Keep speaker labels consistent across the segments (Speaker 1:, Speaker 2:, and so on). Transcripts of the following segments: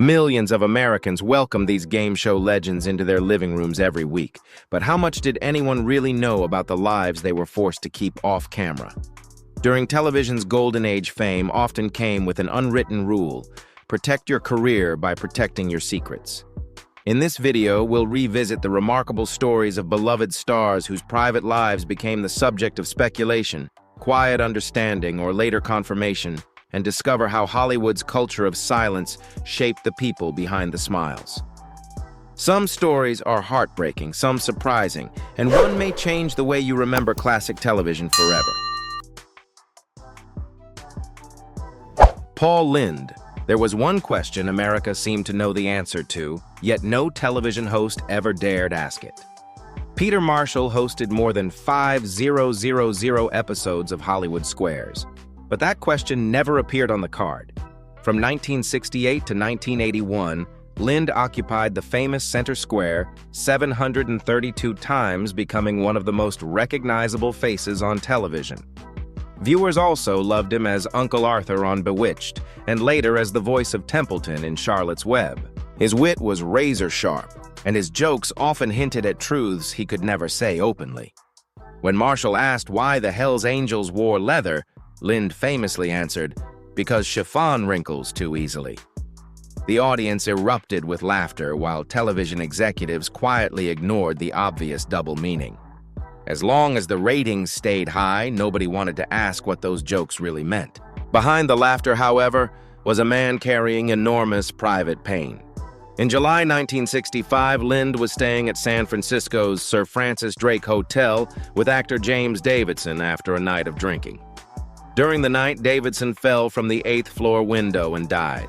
Speaker 1: Millions of Americans welcome these game show legends into their living rooms every week. But how much did anyone really know about the lives they were forced to keep off camera? During television's golden age, fame often came with an unwritten rule: protect your career by protecting your secrets. In this video, we'll revisit the remarkable stories of beloved stars whose private lives became the subject of speculation, quiet understanding, or later confirmation, and discover how Hollywood's culture of silence shaped the people behind the smiles. Some stories are heartbreaking, some surprising, and one may change the way you remember classic television forever. Paul Lynde. There was one question America seemed to know the answer to, yet no television host ever dared ask it. Peter Marshall hosted more than 5,000 episodes of Hollywood Squares. But that question never appeared on the card. From 1968 to 1981, Lynde occupied the famous center square 732 times, becoming one of the most recognizable faces on television. Viewers also loved him as Uncle Arthur on Bewitched, and later as the voice of Templeton in Charlotte's Web. His wit was razor-sharp, and his jokes often hinted at truths he could never say openly. When Marshall asked why the Hells Angels wore leather, Lynde famously answered, "Because chiffon wrinkles too easily." The audience erupted with laughter while television executives quietly ignored the obvious double meaning. As long as the ratings stayed high, nobody wanted to ask what those jokes really meant. Behind the laughter, however, was a man carrying enormous private pain. In July 1965, Lynde was staying at San Francisco's Sir Francis Drake Hotel with actor James Davidson after a night of drinking. During the night, Davidson fell from the 8th floor window and died.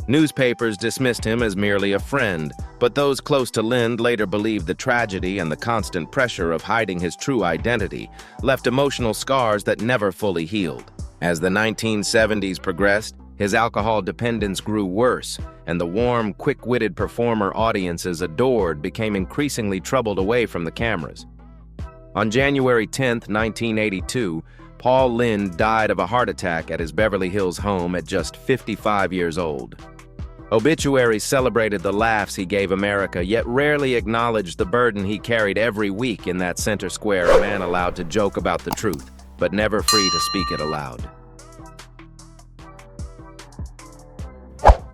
Speaker 1: Newspapers dismissed him as merely a friend, but those close to Lynde later believed the tragedy and the constant pressure of hiding his true identity left emotional scars that never fully healed. As the 1970s progressed, his alcohol dependence grew worse, and the warm, quick-witted performer audiences adored became increasingly troubled away from the cameras. On January 10, 1982, Paul Lynde died of a heart attack at his Beverly Hills home at just 55 years old. Obituaries celebrated the laughs he gave America, yet rarely acknowledged the burden he carried every week in that center square, a man allowed to joke about the truth, but never free to speak it aloud.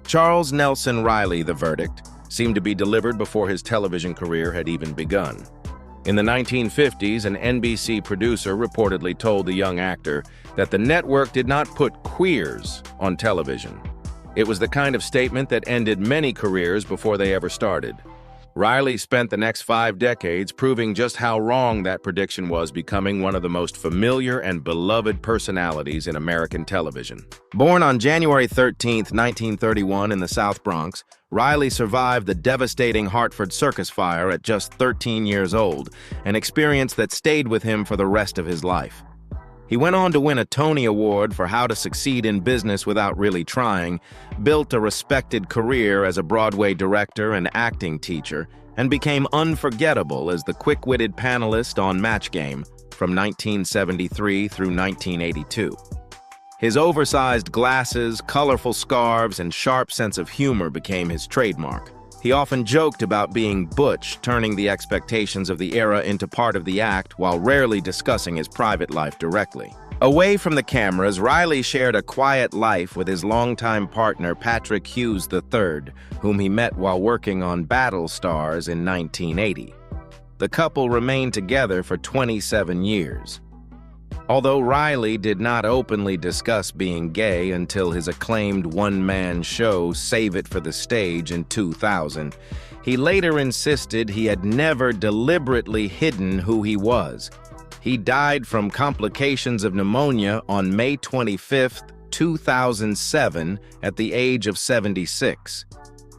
Speaker 1: Charles Nelson Reilly, the verdict, seemed to be delivered before his television career had even begun. In the 1950s, an NBC producer reportedly told the young actor that the network did not put queers on television. It was the kind of statement that ended many careers before they ever started. Reilly spent the next 5 decades proving just how wrong that prediction was, becoming one of the most familiar and beloved personalities in American television. Born on January 13, 1931 in the South Bronx, Reilly survived the devastating Hartford circus fire at just 13 years old, an experience that stayed with him for the rest of his life. He went on to win a Tony Award for How to Succeed in Business Without Really Trying, built a respected career as a Broadway director and acting teacher, and became unforgettable as the quick-witted panelist on Match Game from 1973 through 1982. His oversized glasses, colorful scarves, and sharp sense of humor became his trademark. He often joked about being butch, turning the expectations of the era into part of the act while rarely discussing his private life directly. Away from the cameras, Reilly shared a quiet life with his longtime partner Patrick Hughes III, whom he met while working on Battlestars in 1980. The couple remained together for 27 years. Although Reilly did not openly discuss being gay until his acclaimed one-man show Save It for the Stage in 2000, he later insisted he had never deliberately hidden who he was. He died from complications of pneumonia on May 25, 2007, at the age of 76.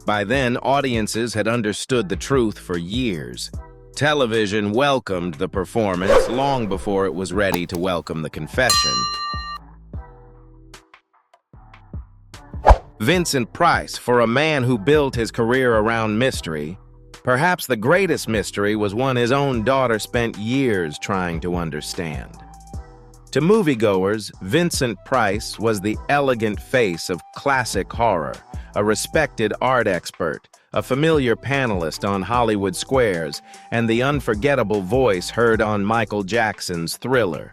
Speaker 1: By then, audiences had understood the truth for years. Television welcomed the performance long before it was ready to welcome the confession. Vincent Price, for a man who built his career around mystery, perhaps the greatest mystery was one his own daughter spent years trying to understand. To moviegoers, Vincent Price was the elegant face of classic horror, a respected art expert, a familiar panelist on Hollywood Squares, and the unforgettable voice heard on Michael Jackson's Thriller.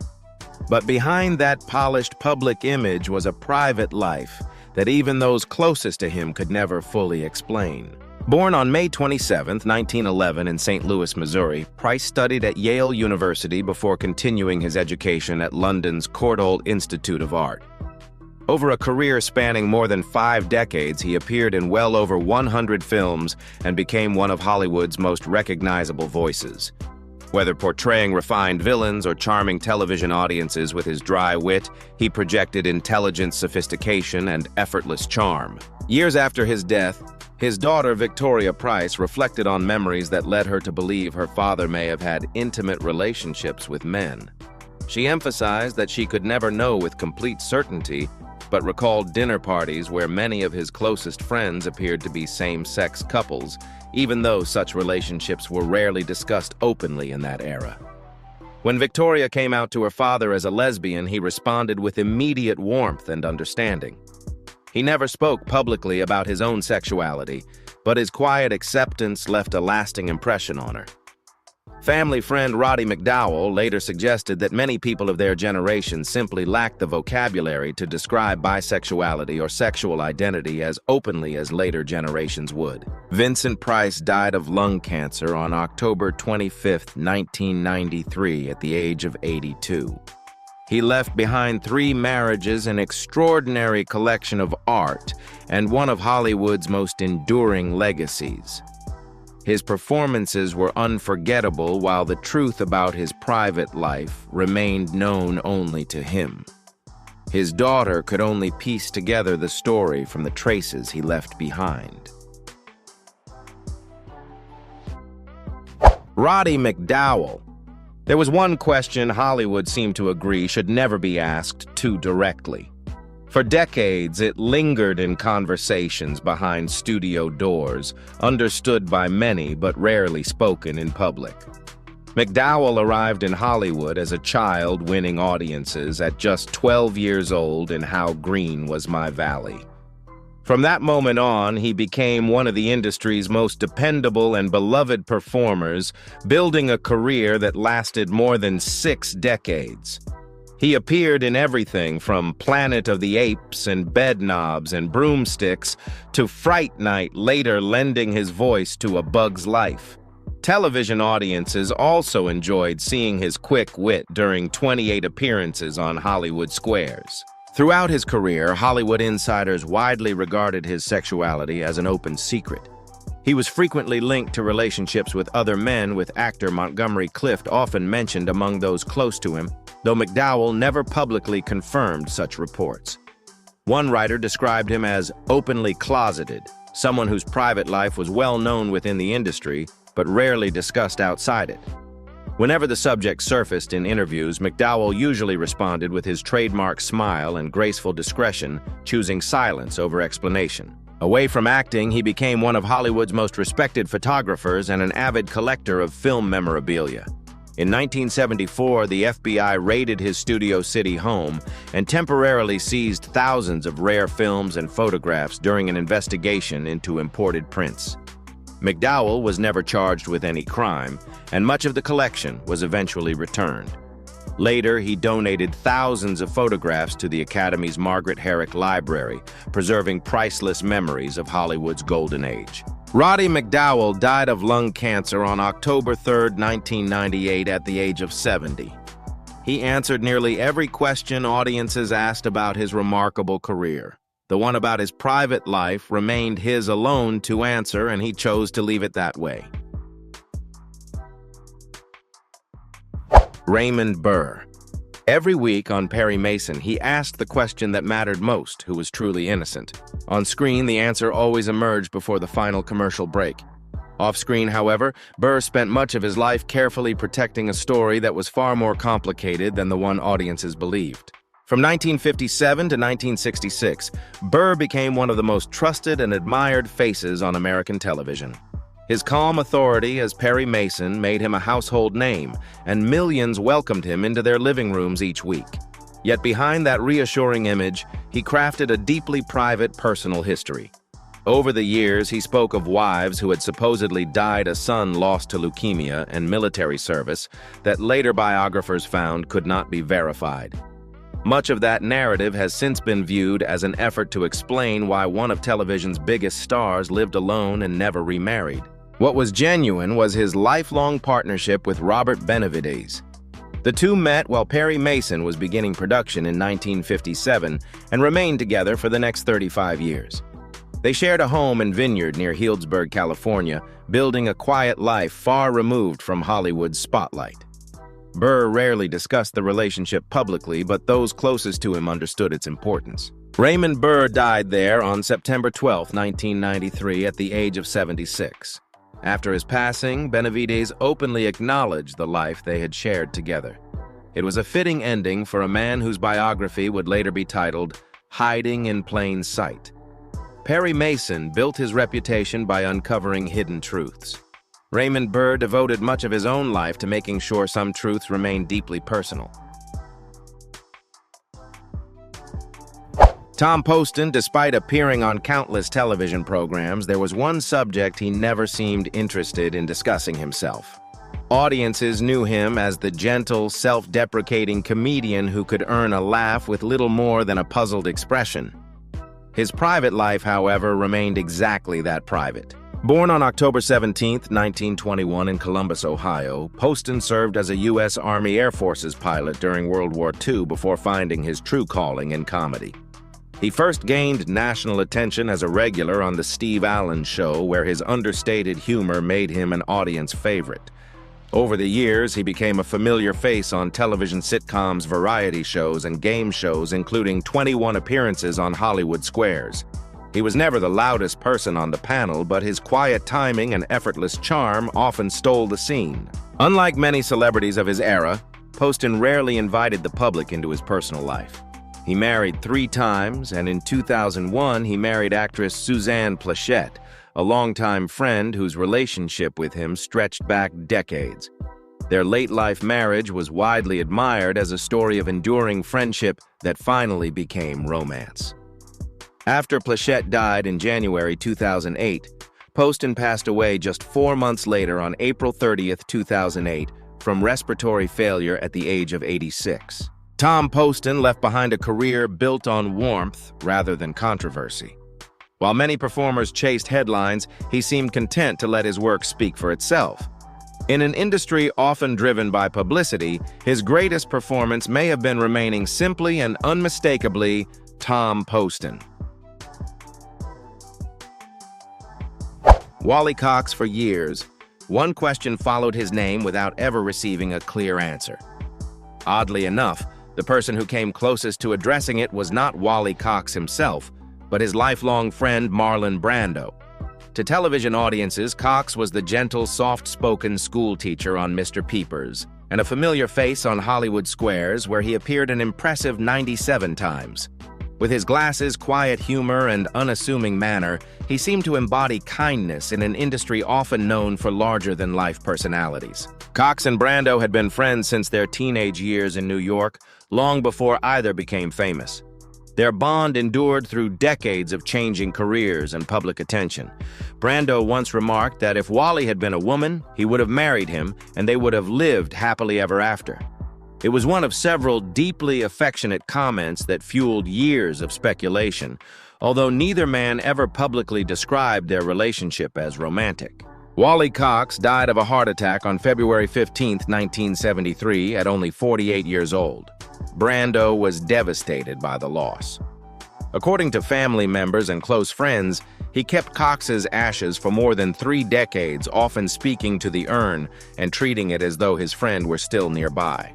Speaker 1: But behind that polished public image was a private life that even those closest to him could never fully explain. Born on May 27, 1911 in St. Louis, Missouri, Price studied at Yale University before continuing his education at London's Courtauld Institute of Art. Over a career spanning more than 5 decades, he appeared in well over 100 films and became one of Hollywood's most recognizable voices. Whether portraying refined villains or charming television audiences with his dry wit, he projected intelligent sophistication and effortless charm. Years after his death, his daughter Victoria Price reflected on memories that led her to believe her father may have had intimate relationships with men. She emphasized that she could never know with complete certainty, but recalled dinner parties where many of his closest friends appeared to be same-sex couples, even though such relationships were rarely discussed openly in that era. When Victoria came out to her father as a lesbian, he responded with immediate warmth and understanding. He never spoke publicly about his own sexuality, but his quiet acceptance left a lasting impression on her. Family friend Roddy McDowell later suggested that many people of their generation simply lacked the vocabulary to describe bisexuality or sexual identity as openly as later generations would. Vincent Price died of lung cancer on October 25, 1993, at the age of 82. He left behind 3 marriages, an extraordinary collection of art, and one of Hollywood's most enduring legacies. His performances were unforgettable, while the truth about his private life remained known only to him. His daughter could only piece together the story from the traces he left behind. Roddy McDowell. There was one question Hollywood seemed to agree should never be asked too directly. For decades, it lingered in conversations behind studio doors, understood by many but rarely spoken in public. McDowell arrived in Hollywood as a child, winning audiences at just 12 years old in How Green Was My Valley. From that moment on, he became one of the industry's most dependable and beloved performers, building a career that lasted more than 6 decades. He appeared in everything from Planet of the Apes and Bedknobs and Broomsticks to Fright Night, later lending his voice to A Bug's Life. Television audiences also enjoyed seeing his quick wit during 28 appearances on Hollywood Squares. Throughout his career, Hollywood insiders widely regarded his sexuality as an open secret. He was frequently linked to relationships with other men, with actor Montgomery Clift often mentioned among those close to him, though McDowell never publicly confirmed such reports. One writer described him as openly closeted, someone whose private life was well known within the industry, but rarely discussed outside it. Whenever the subject surfaced in interviews, McDowell usually responded with his trademark smile and graceful discretion, choosing silence over explanation. Away from acting, he became one of Hollywood's most respected photographers and an avid collector of film memorabilia. In 1974, the FBI raided his Studio City home and temporarily seized thousands of rare films and photographs during an investigation into imported prints. McDowell was never charged with any crime, and much of the collection was eventually returned. Later, he donated thousands of photographs to the Academy's Margaret Herrick Library, preserving priceless memories of Hollywood's golden age. Roddy McDowell died of lung cancer on October 3, 1998, at the age of 70. He answered nearly every question audiences asked about his remarkable career. The one about his private life remained his alone to answer, and he chose to leave it that way. Raymond Burr. Every week on Perry Mason, he asked the question that mattered most, who was truly innocent. On screen, the answer always emerged before the final commercial break. Off-screen, however, Burr spent much of his life carefully protecting a story that was far more complicated than the one audiences believed. From 1957 to 1966, Burr became one of the most trusted and admired faces on American television. His calm authority as Perry Mason made him a household name, and millions welcomed him into their living rooms each week. Yet behind that reassuring image, he crafted a deeply private personal history. Over the years, he spoke of wives who had supposedly died a son lost to leukemia and military service that later biographers found could not be verified. Much of that narrative has since been viewed as an effort to explain why one of television's biggest stars lived alone and never remarried. What was genuine was his lifelong partnership with Robert Benavides. The two met while Perry Mason was beginning production in 1957 and remained together for the next 35 years. They shared a home and vineyard near Healdsburg, California, building a quiet life far removed from Hollywood's spotlight. Burr rarely discussed the relationship publicly, but those closest to him understood its importance. Raymond Burr died there on September 12, 1993, at the age of 76. After his passing, Benavides openly acknowledged the life they had shared together. It was a fitting ending for a man whose biography would later be titled Hiding in Plain Sight. Perry Mason built his reputation by uncovering hidden truths. Raymond Burr devoted much of his own life to making sure some truths remained deeply personal. Tom Poston, despite appearing on countless television programs, there was one subject he never seemed interested in discussing himself. Audiences knew him as the gentle, self-deprecating comedian who could earn a laugh with little more than a puzzled expression. His private life, however, remained exactly that private. Born on October 17, 1921 in Columbus, Ohio, Poston served as a U.S. Army Air Forces pilot during World War II before finding his true calling in comedy. He first gained national attention as a regular on The Steve Allen Show, where his understated humor made him an audience favorite. Over the years, he became a familiar face on television sitcoms, variety shows, and game shows, including 21 appearances on Hollywood Squares. He was never the loudest person on the panel, but his quiet timing and effortless charm often stole the scene. Unlike many celebrities of his era, Poston rarely invited the public into his personal life. He married 3 times, and in 2001, he married actress Suzanne Pleshette, a longtime friend whose relationship with him stretched back decades. Their late-life marriage was widely admired as a story of enduring friendship that finally became romance. After Pleshette died in January 2008, Poston passed away just 4 months later on April 30, 2008, from respiratory failure at the age of 86. Tom Poston left behind a career built on warmth rather than controversy. While many performers chased headlines, he seemed content to let his work speak for itself. In an industry often driven by publicity, his greatest performance may have been remaining simply and unmistakably Tom Poston. Wally Cox for years. One question followed his name without ever receiving a clear answer. Oddly enough, the person who came closest to addressing it was not Wally Cox himself, but his lifelong friend Marlon Brando. To television audiences, Cox was the gentle, soft-spoken schoolteacher on Mr. Peepers, and a familiar face on Hollywood Squares, where he appeared an impressive 97 times. With his glasses, quiet humor, and unassuming manner, he seemed to embody kindness in an industry often known for larger-than-life personalities. Cox and Brando had been friends since their teenage years in New York, long before either became famous. Their bond endured through decades of changing careers and public attention. Brando once remarked that if Wally had been a woman, he would have married him, and they would have lived happily ever after. It was one of several deeply affectionate comments that fueled years of speculation, although neither man ever publicly described their relationship as romantic. Wally Cox died of a heart attack on February 15, 1973, at only 48 years old. Brando was devastated by the loss. According to family members and close friends, he kept Cox's ashes for more than 3 decades, often speaking to the urn and treating it as though his friend were still nearby.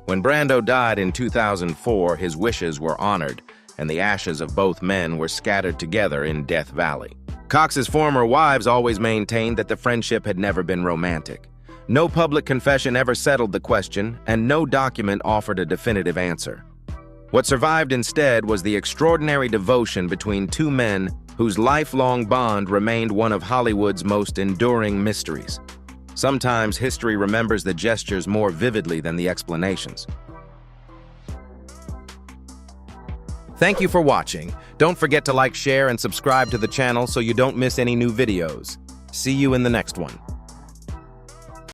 Speaker 1: When Brando died in 2004, his wishes were honored, and the ashes of both men were scattered together in Death Valley. Cox's former wives always maintained that the friendship had never been romantic. No public confession ever settled the question, and no document offered a definitive answer. What survived instead was the extraordinary devotion between 2 men whose lifelong bond remained one of Hollywood's most enduring mysteries. Sometimes history remembers the gestures more vividly than the explanations. Thank you for watching. Don't forget to like, share, and subscribe to the channel so you don't miss any new videos. See you in the next one.